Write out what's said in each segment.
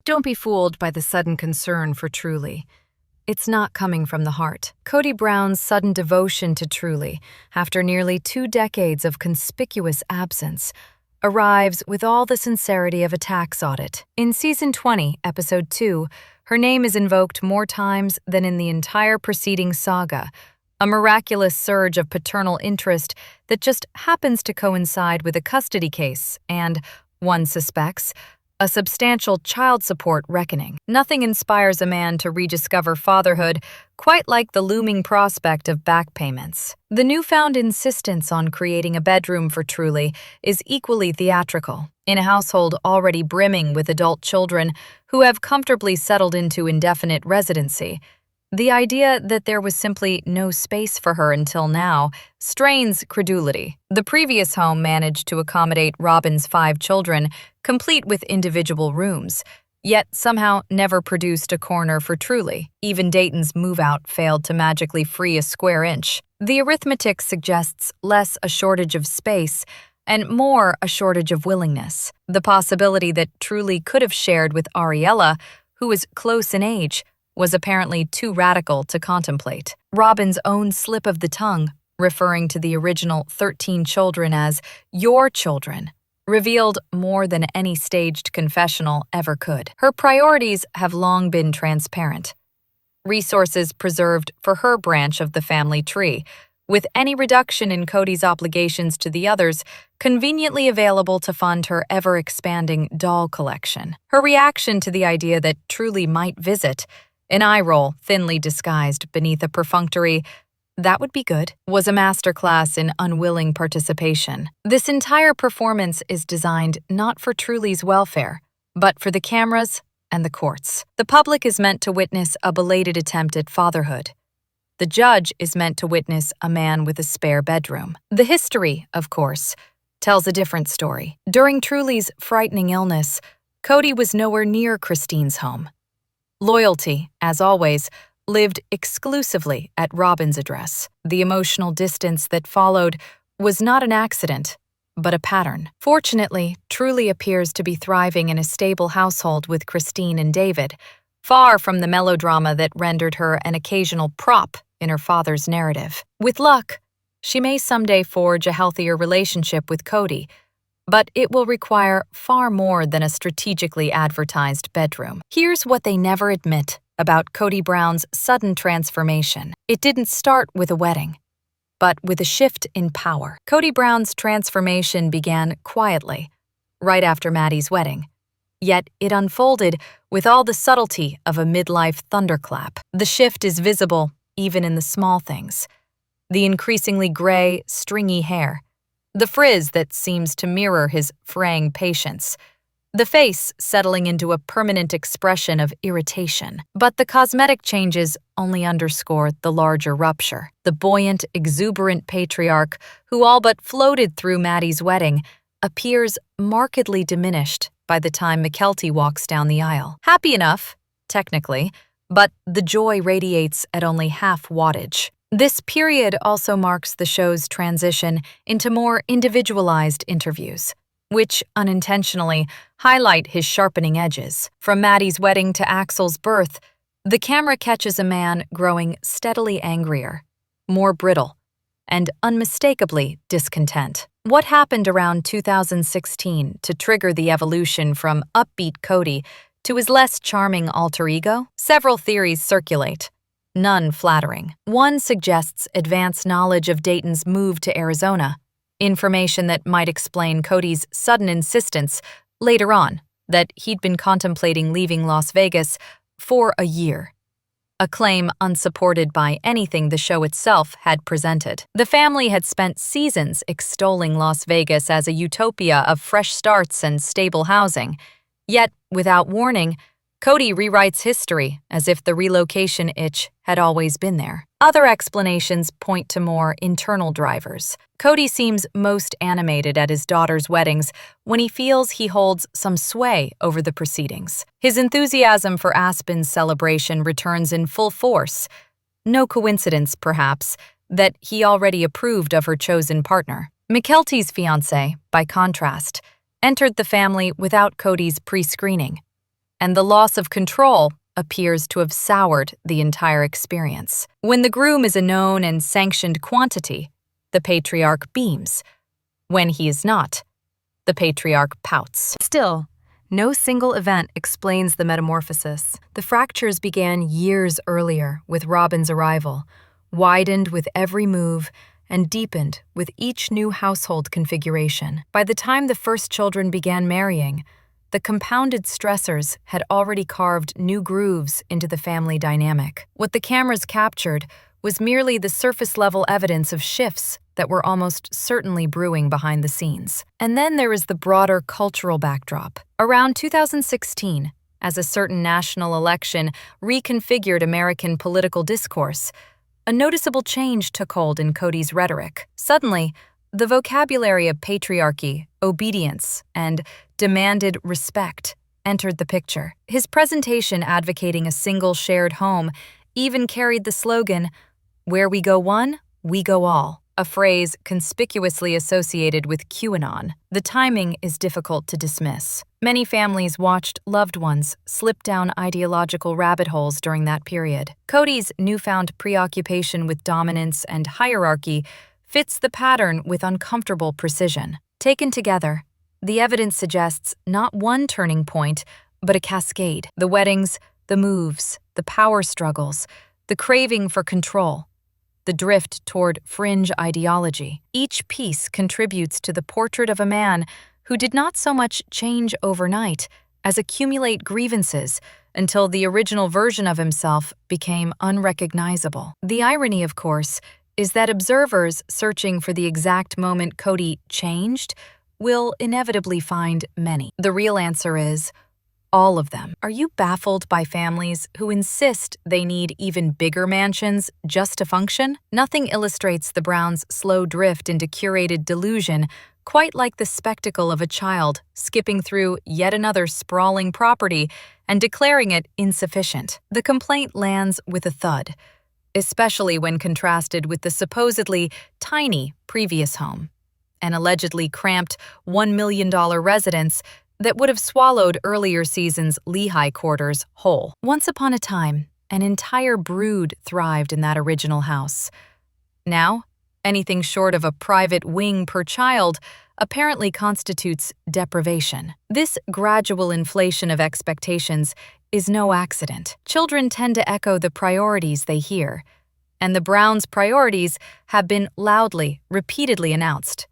Don't be fooled by the sudden concern for Truly. It's not coming from the heart. Kody Brown's sudden devotion to Truly, after nearly 2 decades of conspicuous absence, arrives with all the sincerity of a tax audit. In Season 20, Episode 2, her name is invoked more times than in the entire preceding saga, a miraculous surge of paternal interest that just happens to coincide with a custody case and, one suspects, a substantial child support reckoning. Nothing inspires a man to rediscover fatherhood quite like the looming prospect of back payments. The newfound insistence on creating a bedroom for Truly is equally theatrical. In a household already brimming with adult children who have comfortably settled into indefinite residency, the idea that there was simply no space for her until now strains credulity. The previous home managed to accommodate Robin's 5 children, complete with individual rooms, yet somehow never produced a corner for Truly. Even Dayton's move-out failed to magically free a square inch. The arithmetic suggests less a shortage of space and more a shortage of willingness. The possibility that Truly could have shared with Ariella, who was close in age, was apparently too radical to contemplate. Robin's own slip of the tongue, referring to the original 13 children as your children, revealed more than any staged confessional ever could. Her priorities have long been transparent. Resources preserved for her branch of the family tree, with any reduction in Kody's obligations to the others conveniently available to fund her ever-expanding doll collection. Her reaction to the idea that Truly might visit, an eye roll thinly disguised beneath a perfunctory, "That would be good," was a masterclass in unwilling participation. This entire performance is designed not for Truly's welfare, but for the cameras and the courts. The public is meant to witness a belated attempt at fatherhood. The judge is meant to witness a man with a spare bedroom. The history, of course, tells a different story. During Truly's frightening illness, Kody was nowhere near Christine's home. Loyalty, as always, lived exclusively at Robin's address. The emotional distance that followed was not an accident, but a pattern. Fortunately, Truly appears to be thriving in a stable household with Christine and David, far from the melodrama that rendered her an occasional prop in her father's narrative. With luck, she may someday forge a healthier relationship with Kody, but it will require far more than a strategically advertised bedroom. Here's what they never admit about Kody Brown's sudden transformation. It didn't start with a wedding, but with a shift in power. Kody Brown's transformation began quietly, right after Maddie's wedding. Yet it unfolded with all the subtlety of a midlife thunderclap. The shift is visible even in the small things. The increasingly gray, stringy hair, the frizz that seems to mirror his fraying patience, the face settling into a permanent expression of irritation. But the cosmetic changes only underscore the larger rupture. The buoyant, exuberant patriarch who all but floated through Maddie's wedding appears markedly diminished by the time Mykelti walks down the aisle. Happy enough, technically, but the joy radiates at only half wattage. This period also marks the show's transition into more individualized interviews, which unintentionally highlight his sharpening edges. From Maddie's wedding to Axel's birth, the camera catches a man growing steadily angrier, more brittle, and unmistakably discontent. What happened around 2016 to trigger the evolution from upbeat Kody to his less charming alter ego? Several theories circulate, none flattering. One suggests advanced knowledge of Dayton's move to Arizona, information that might explain Kody's sudden insistence later on that he'd been contemplating leaving Las Vegas for a year, a claim unsupported by anything the show itself had presented. The family had spent seasons extolling Las Vegas as a utopia of fresh starts and stable housing, yet, without warning, Kody rewrites history as if the relocation itch had always been there. Other explanations point to more internal drivers. Kody seems most animated at his daughter's weddings when he feels he holds some sway over the proceedings. His enthusiasm for Aspen's celebration returns in full force. No coincidence, perhaps, that he already approved of her chosen partner. Mykelti's fiancé, by contrast, entered the family without Kody's pre-screening. and the loss of control appears to have soured the entire experience. When the groom is a known and sanctioned quantity, the patriarch beams. When he is not, the patriarch pouts. Still, no single event explains the metamorphosis. The fractures began years earlier with Robin's arrival, widened with every move, and deepened with each new household configuration. By the time the first children began marrying, the compounded stressors had already carved new grooves into the family dynamic. What the cameras captured was merely the surface-level evidence of shifts that were almost certainly brewing behind the scenes. And then there is the broader cultural backdrop. Around 2016, as a certain national election reconfigured American political discourse, a noticeable change took hold in Kody's rhetoric. Suddenly, the vocabulary of patriarchy, obedience, and demanded respect entered the picture. His presentation advocating a single shared home even carried the slogan, "Where we go one, we go all," a phrase conspicuously associated with QAnon. The timing is difficult to dismiss. Many families watched loved ones slip down ideological rabbit holes during that period. Kody's newfound preoccupation with dominance and hierarchy fits the pattern with uncomfortable precision. Taken together, the evidence suggests not one turning point, but a cascade. The weddings, the moves, the power struggles, the craving for control, the drift toward fringe ideology. Each piece contributes to the portrait of a man who did not so much change overnight as accumulate grievances until the original version of himself became unrecognizable. The irony, of course, is that observers searching for the exact moment Kody changed will inevitably find many. The real answer is all of them. Are you baffled by families who insist they need even bigger mansions just to function? Nothing illustrates the Browns' slow drift into curated delusion quite like the spectacle of a child skipping through yet another sprawling property and declaring it insufficient. The complaint lands with a thud, especially when contrasted with the supposedly tiny previous home, an allegedly cramped $1 million residence that would have swallowed earlier season's Lehigh quarters whole. Once upon a time, an entire brood thrived in that original house. Now, anything short of a private wing per child apparently constitutes deprivation. This gradual inflation of expectations is no accident. Children tend to echo the priorities they hear, and the Browns' priorities have been loudly, repeatedly announced.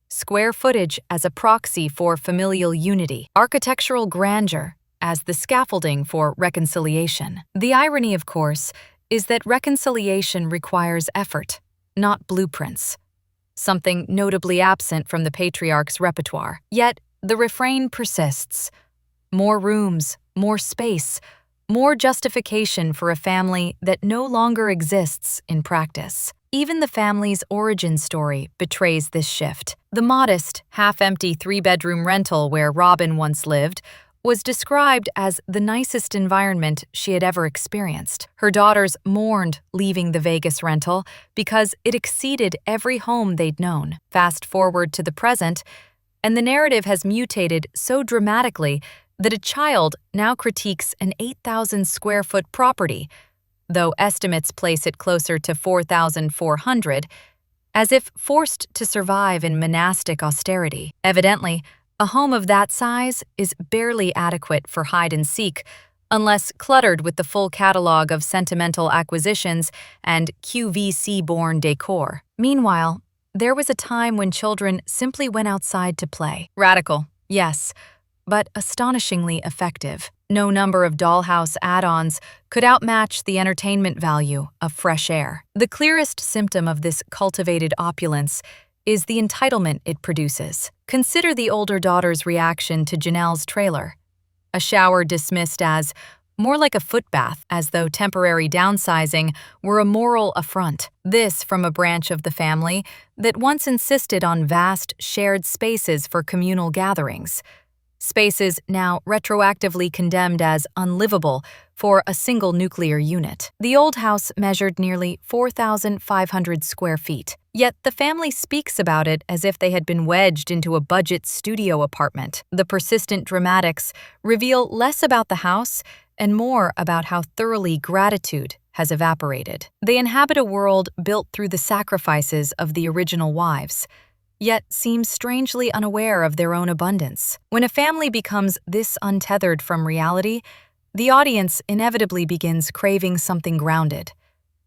Square footage as a proxy for familial unity, architectural grandeur as the scaffolding for reconciliation. The irony, of course, is that reconciliation requires effort, not blueprints, something notably absent from the patriarch's repertoire. Yet, the refrain persists. More rooms, more space, more justification for a family that no longer exists in practice. Even the family's origin story betrays this shift. The modest, half-empty three-bedroom rental where Robin once lived was described as the nicest environment she had ever experienced. Her daughters mourned leaving the Vegas rental because it exceeded every home they'd known. Fast forward to the present, and the narrative has mutated so dramatically that a child now critiques an 8,000-square-foot property, though estimates place it closer to 4,400, as if forced to survive in monastic austerity. Evidently, a home of that size is barely adequate for hide-and-seek, unless cluttered with the full catalog of sentimental acquisitions and QVC-born decor. Meanwhile, there was a time when children simply went outside to play. Radical, yes, but astonishingly effective. No number of dollhouse add-ons could outmatch the entertainment value of fresh air. The clearest symptom of this cultivated opulence is the entitlement it produces. Consider the older daughter's reaction to Janelle's trailer. A shower dismissed as more like a footbath, as though temporary downsizing were a moral affront. This from a branch of the family that once insisted on vast, shared spaces for communal gatherings. Spaces now retroactively condemned as unlivable for a single nuclear unit. The old house measured nearly 4,500 square feet, Yet the family speaks about it as if they had been wedged into a budget studio apartment. The persistent dramatics reveal less about the house and more about how thoroughly gratitude has evaporated. They inhabit a world built through the sacrifices of the original wives, yet seem strangely unaware of their own abundance. When a family becomes this untethered from reality, the audience inevitably begins craving something grounded.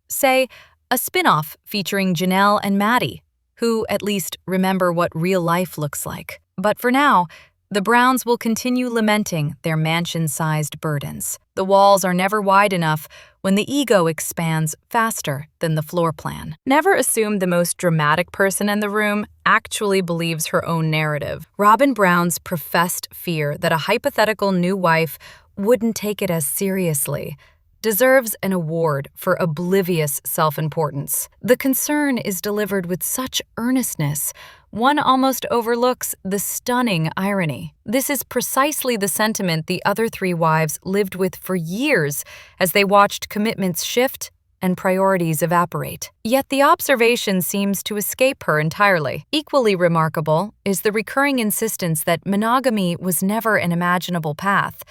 Say, a spin-off featuring Janelle and Maddie, who at least remember what real life looks like. But for now, the Browns will continue lamenting their mansion-sized burdens. The walls are never wide enough when the ego expands faster than the floor plan. Never assume the most dramatic person in the room actually believes her own narrative. Robin Brown's professed fear that a hypothetical new wife wouldn't take it as seriously deserves an award for oblivious self-importance. The concern is delivered with such earnestness, one almost overlooks the stunning irony. This is precisely the sentiment the other three wives lived with for years as they watched commitments shift and priorities evaporate. Yet the observation seems to escape her entirely. Equally remarkable is the recurring insistence that monogamy was never an imaginable path,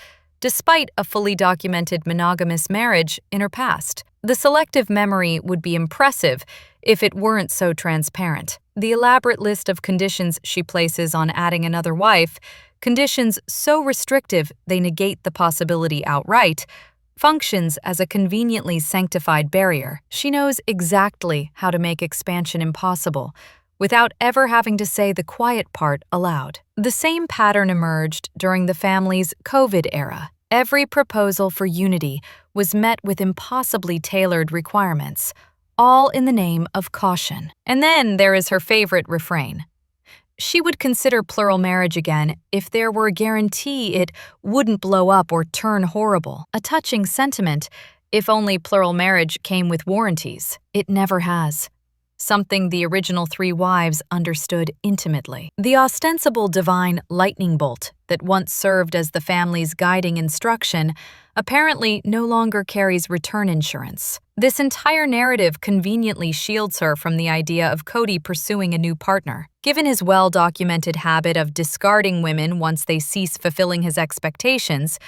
despite a fully documented monogamous marriage in her past. The selective memory would be impressive if it weren't so transparent. The elaborate list of conditions she places on adding another wife, conditions so restrictive they negate the possibility outright, functions as a conveniently sanctified barrier. She knows exactly how to make expansion impossible, without ever having to say the quiet part aloud. The same pattern emerged during the family's COVID era. Every proposal for unity was met with impossibly tailored requirements, all in the name of caution. And then there is her favorite refrain. She would consider plural marriage again if there were a guarantee it wouldn't blow up or turn horrible. A touching sentiment, if only plural marriage came with warranties. It never has. Something the original three wives understood intimately. The ostensible divine lightning bolt that once served as the family's guiding instruction apparently no longer carries return insurance. This entire narrative conveniently shields her from the idea of Kody pursuing a new partner. Given his well-documented habit of discarding women once they cease fulfilling his expectations,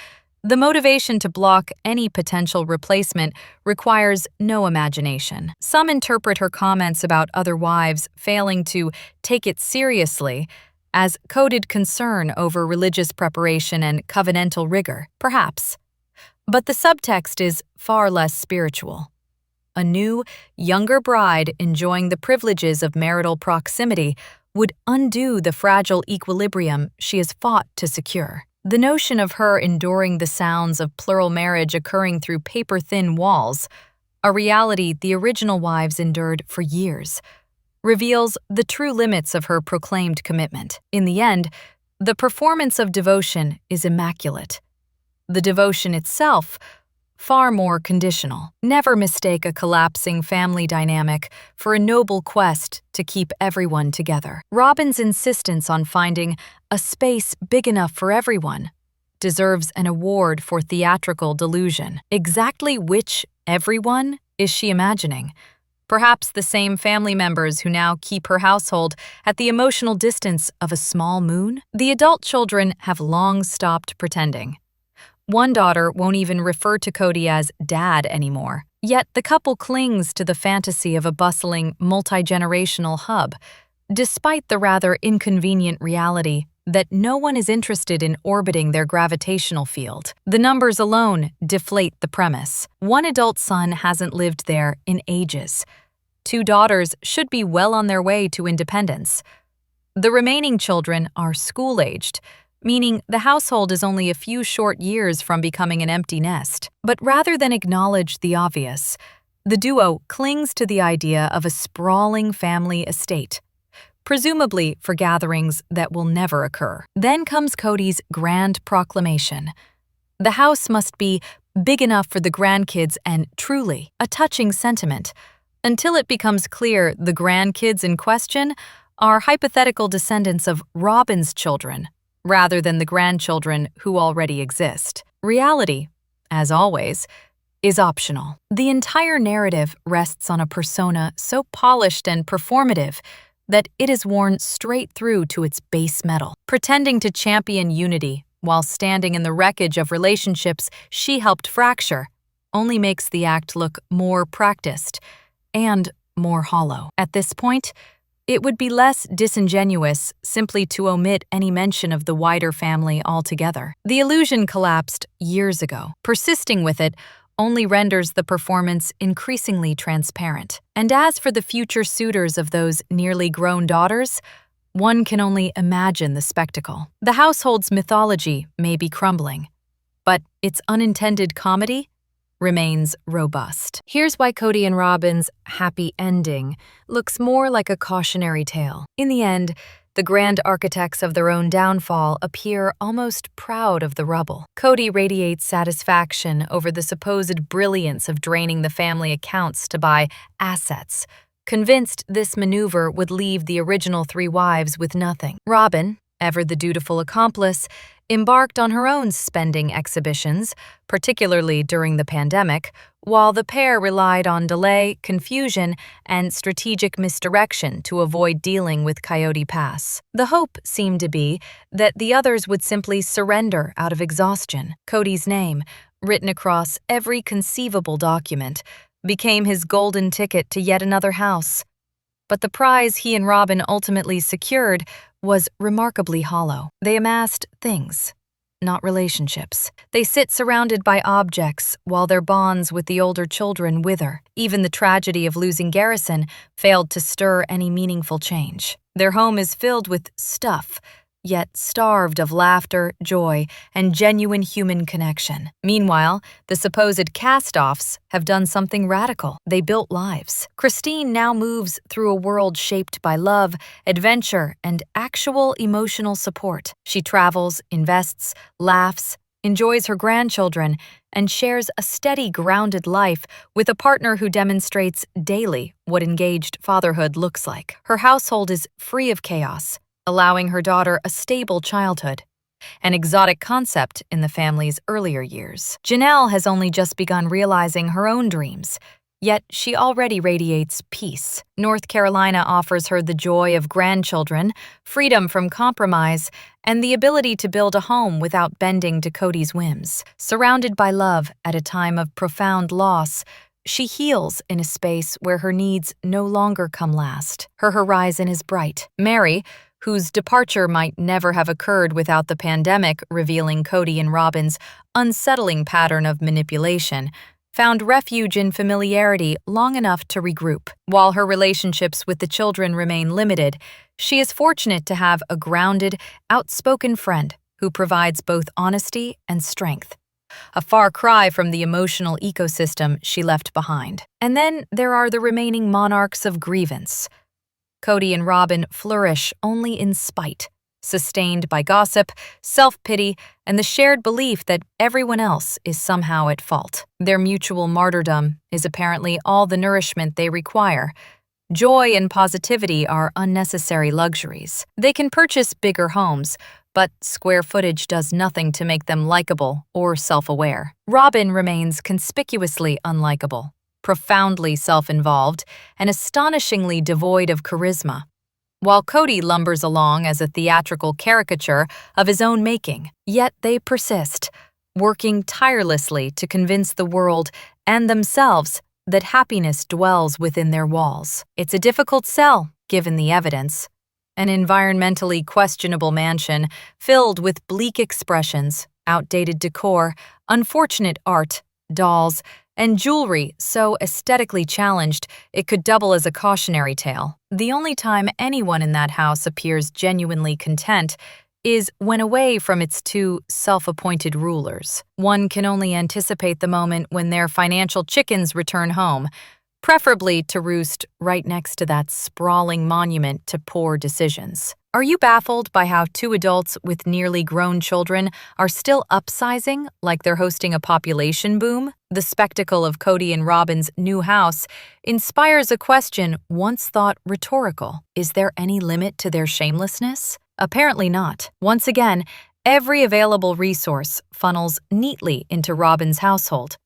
the motivation to block any potential replacement requires no imagination. Some interpret her comments about other wives failing to take it seriously as coded concern over religious preparation and covenantal rigor, perhaps. But the subtext is far less spiritual. A new, younger bride enjoying the privileges of marital proximity would undo the fragile equilibrium she has fought to secure. The notion of her enduring the sounds of plural marriage occurring through paper-thin walls, a reality the original wives endured for years, reveals the true limits of her proclaimed commitment. In the end, the performance of devotion is immaculate. The devotion itself, far more conditional. Never mistake a collapsing family dynamic for a noble quest to keep everyone together. Robin's insistence on finding a space big enough for everyone deserves an award for theatrical delusion. Exactly which everyone is she imagining? Perhaps the same family members who now keep her household at the emotional distance of a small moon? The adult children have long stopped pretending. One daughter won't even refer to Kody as dad anymore. Yet the couple clings to the fantasy of a bustling, multi-generational hub, despite the rather inconvenient reality that no one is interested in orbiting their gravitational field. The numbers alone deflate the premise. One adult son hasn't lived there in ages. 2 daughters should be well on their way to independence. The remaining children are school-aged, meaning the household is only a few short years from becoming an empty nest. But rather than acknowledge the obvious, the duo clings to the idea of a sprawling family estate, presumably for gatherings that will never occur. Then comes Kody's grand proclamation. The house must be big enough for the grandkids and truly a touching sentiment, until it becomes clear the grandkids in question are hypothetical descendants of Robin's children, rather than the grandchildren who already exist. Reality, as always, is optional. The entire narrative rests on a persona so polished and performative that it is worn straight through to its base metal, pretending to champion unity while standing in the wreckage of relationships she helped fracture only makes the act look more practiced and more hollow. At this point, it would be less disingenuous simply to omit any mention of the wider family altogether. The illusion collapsed years ago. Persisting with it only renders the performance increasingly transparent. And as for the future suitors of those nearly grown daughters, one can only imagine the spectacle. The household's mythology may be crumbling, but its unintended comedy remains robust. Here's why Kody and Robin's happy ending looks more like a cautionary tale. In the end, the grand architects of their own downfall appear almost proud of the rubble. Kody radiates satisfaction over the supposed brilliance of draining the family accounts to buy assets, convinced this maneuver would leave the original three wives with nothing. Robin, ever the dutiful accomplice, embarked on her own spending exhibitions, particularly during the pandemic, while the pair relied on delay, confusion, and strategic misdirection to avoid dealing with Coyote Pass. The hope seemed to be that the others would simply surrender out of exhaustion. Kody's name, written across every conceivable document, became his golden ticket to yet another house. But the prize he and Robin ultimately secured was remarkably hollow. They amassed things, not relationships. They sit surrounded by objects while their bonds with the older children wither. Even the tragedy of losing Garrison failed to stir any meaningful change. Their home is filled with stuff, yet starved of laughter, joy, and genuine human connection. Meanwhile, the supposed cast-offs have done something radical. They built lives. Christine now moves through a world shaped by love, adventure, and actual emotional support. She travels, invests, laughs, enjoys her grandchildren, and shares a steady, grounded life with a partner who demonstrates daily what engaged fatherhood looks like. Her household is free of chaos, allowing her daughter a stable childhood, an exotic concept in the family's earlier years. Janelle has only just begun realizing her own dreams, yet she already radiates peace. North Carolina offers her the joy of grandchildren, freedom from compromise, and the ability to build a home without bending to Kody's whims. Surrounded by love at a time of profound loss, she heals in a space where her needs no longer come last. Her horizon is bright. Mary, whose departure might never have occurred without the pandemic revealing Kody and Robin's unsettling pattern of manipulation, found refuge in familiarity long enough to regroup. While her relationships with the children remain limited, she is fortunate to have a grounded, outspoken friend who provides both honesty and strength, a far cry from the emotional ecosystem she left behind. And then there are the remaining monarchs of grievance. Kody and Robin flourish only in spite, sustained by gossip, self-pity, and the shared belief that everyone else is somehow at fault. Their mutual martyrdom is apparently all the nourishment they require. Joy and positivity are unnecessary luxuries. They can purchase bigger homes, but square footage does nothing to make them likable or self-aware. Robin remains conspicuously unlikable, profoundly self-involved, and astonishingly devoid of charisma, while Kody lumbers along as a theatrical caricature of his own making. Yet they persist, working tirelessly to convince the world and themselves that happiness dwells within their walls. It's a difficult sell, given the evidence. An environmentally questionable mansion filled with bleak expressions, outdated decor, unfortunate art, dolls, and jewelry so aesthetically challenged it could double as a cautionary tale. The only time anyone in that house appears genuinely content is when away from its two self-appointed rulers. One can only anticipate the moment when their financial chickens return home, preferably to roost right next to that sprawling monument to poor decisions. Are you baffled by how two adults with nearly grown children are still upsizing like they're hosting a population boom? The spectacle of Kody and Robin's new house inspires a question once thought rhetorical. Is there any limit to their shamelessness? Apparently not. Once again, every available resource funnels neatly into Robin's household,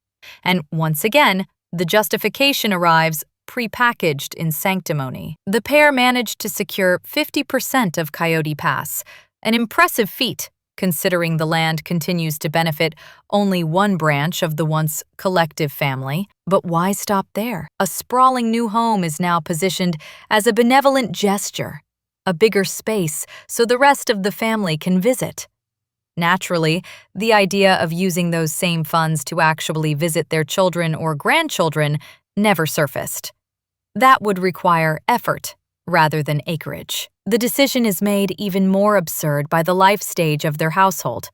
And once again, the justification arrives prepackaged in sanctimony. The pair managed to secure 50% of Coyote Pass, an impressive feat considering the land continues to benefit only one branch of the once collective family. But why stop there? A sprawling new home is now positioned as a benevolent gesture, a bigger space so the rest of the family can visit. Naturally, the idea of using those same funds to actually visit their children or grandchildren never surfaced. That would require effort rather than acreage. The decision is made even more absurd by the life stage of their household.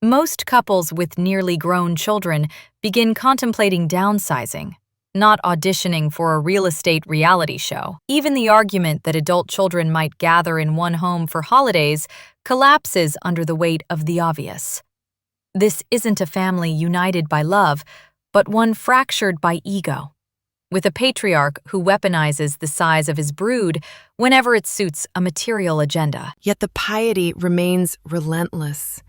Most couples with nearly grown children begin contemplating downsizing, not auditioning for a real estate reality show. Even the argument that adult children might gather in one home for holidays collapses under the weight of the obvious. This isn't a family united by love, but one fractured by ego, with a patriarch who weaponizes the size of his brood whenever it suits a material agenda. Yet the piety remains relentless.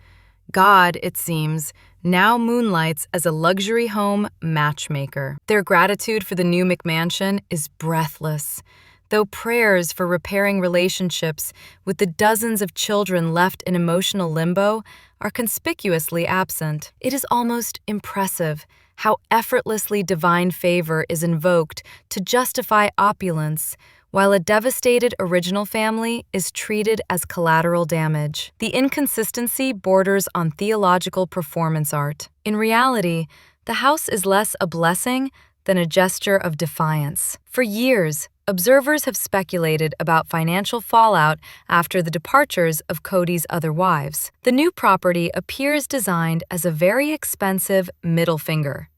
God, it seems, now moonlights as a luxury home matchmaker. Their gratitude for the new McMansion is breathless, though prayers for repairing relationships with the dozens of children left in emotional limbo are conspicuously absent. It is almost impressive how effortlessly divine favor is invoked to justify opulence, while a devastated original family is treated as collateral damage. The inconsistency borders on theological performance art. In reality, the house is less a blessing than a gesture of defiance. For years, observers have speculated about financial fallout after the departures of Kody's other wives. The new property appears designed as a very expensive middle finger,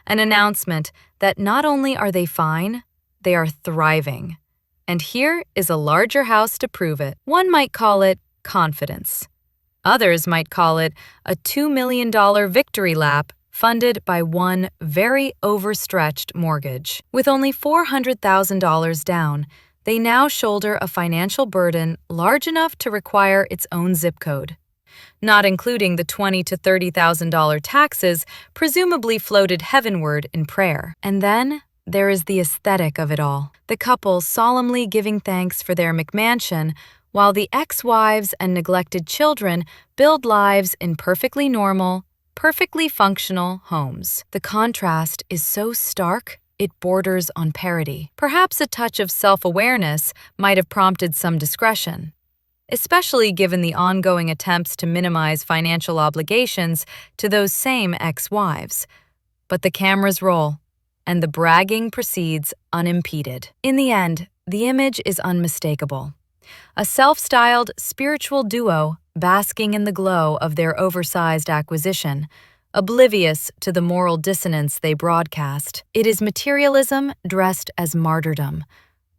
an announcement that not only are they fine, they are thriving. And here is a larger house to prove it. One might call it confidence. Others might call it a $2 million victory lap funded by one very overstretched mortgage. With only $400,000 down, they now shoulder a financial burden large enough to require its own zip code, not including the $20,000 to $30,000 taxes presumably floated heavenward in prayer. And then there is the aesthetic of it all. The couple solemnly giving thanks for their McMansion, while the ex-wives and neglected children build lives in perfectly normal, perfectly functional homes. The contrast is so stark, it borders on parody. Perhaps a touch of self-awareness might have prompted some discretion, especially given the ongoing attempts to minimize financial obligations to those same ex-wives. But the cameras roll, and the bragging proceeds unimpeded. In the end, the image is unmistakable. A self-styled spiritual duo basking in the glow of their oversized acquisition, oblivious to the moral dissonance they broadcast. It is materialism dressed as martyrdom,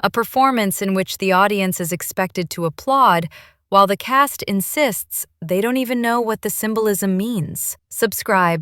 a performance in which the audience is expected to applaud while the cast insists they don't even know what the symbolism means. Subscribe